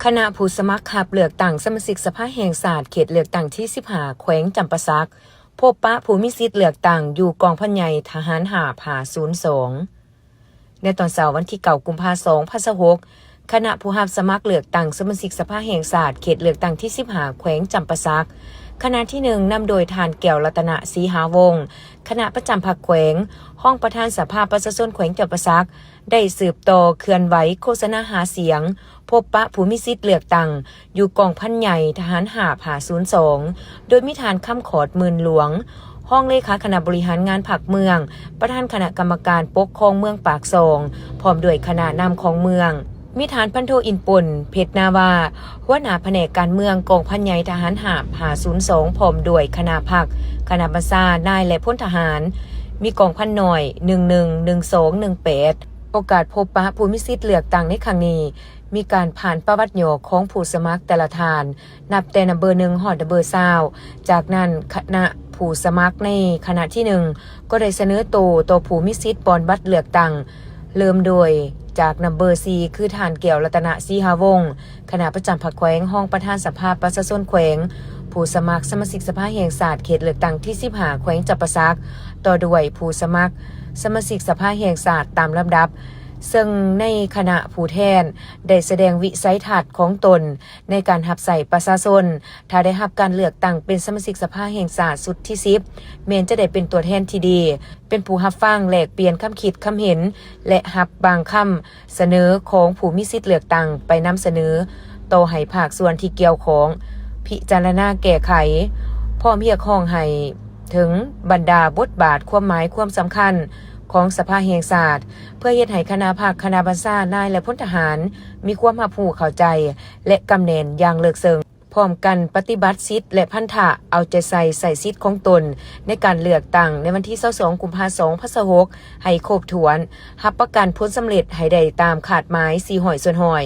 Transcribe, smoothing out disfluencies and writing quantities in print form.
คณะผู้สมัครขับเลือกตั้งสมาชิกสภาแห่งชาติเขตเลือกตั้งที่15แขวงจำปาสักพบปะผู้มีสิทธิ์เลือกตั้งอยู่กองพันใหญ่ทหาร502ในตอนเสาร์วันที่9 กุมภาพันธ์ 2026คณะผู้รับสมัครเลือกตั้งสมาชิกสภาแห่งชาติเขตเลือกตั้งที่15แขวงจำปาสักคณะที่1นำโดยทานแก้วรัตนศรีหาวงศ์คณะประจำภาคแขวงห้องประธานสภาประชาชนแขวงจำปาสักได้สืบต่อเคลื่อนไหวโฆษณาหาเสียงพบปะผู้มีสิทธิ์เลือกตั้งอยู่กองพันใหญ่ทหาร502โดยมีฐานค่ำขอดหมื่นหลวงห้องเลขาคณะบริหารงานผักเมืองประธานคณะกรรมการปกครองเมืองปากซองพร้อมด้วยคณะนำของเมืองมีฐานพันโทอินปุ่นเพชรนาวาหัวหน้าแผนกการเมืองกองพันใหญ่ทหาร502พร้อมด้วยคณะผักคณะบัญชานายและพลทหารมีกองพันหน่อย111218โอกาสพบปะผู้มีสิทธิ์เลือกตั้งในครั้งนี้มีการผ่านประวัติโยกของผู้สมัครแต่ละทานนับแต่นับเบอร์1ฮอดเบอร์20จากนั้นคณะผู้สมัครในคณะที่1ก็ได้เสนอตัวผู้มีสิทธิ์ปอนบัตรเลือกตั้งเริ่มโดยจากนับเบอร์4คือฐานแก้วรัตนศรีหาวงศ์คณะประจำภาคแขวงห้องประธานสภาประชาชนแขวงผู้สมัครสมาชิกสภาแห่งชาติเขตเลือกตั้งที่15แขวงจำปาสักต่อด้วยผู้สมัครสมาชิกสภาแห่งชาติตามลำดับซึ่งในคณะผู้แทนได้แสดงวิสัยทัศน์ของตนในการรับใส่ประชาชนถ้าได้รับการเลือกตั้งเป็นสมาชิกสภาแห่งชาติสุดที่10เมนจะได้เป็นตัวแทนที่ดีเป็นผู้รับฟังแลกเปลี่ยนคำคิดคำเห็นและรับบางคำเสนอของผู้มีสิทธิ์เลือกตั้งไปนำเสนอต่อให้ภาคส่วนที่เกี่ยวข้องพิจารณาแก้ไขพร้อมเรียกร้องให้ถึงบรรดาบทบาทความหมายความสำคัญของสภาแห่งชาติเพื่อเฮ็ดให้คณะภาคคณะบัญชานายและพลทหารมีความรับรู้เข้าใจและกำเนิดอย่างเลิกเซิงพร้อมกันปฏิบัติสิทธิและพันธะเอาใจใส่สิทธิของตนในการเลือกตั้งในวันที่22 กุมภาพันธ์ 2026ให้ครบถ้วนรับประกันผลสำเร็จให้ได้ตามคาดหมาย400 ส่วนร้อย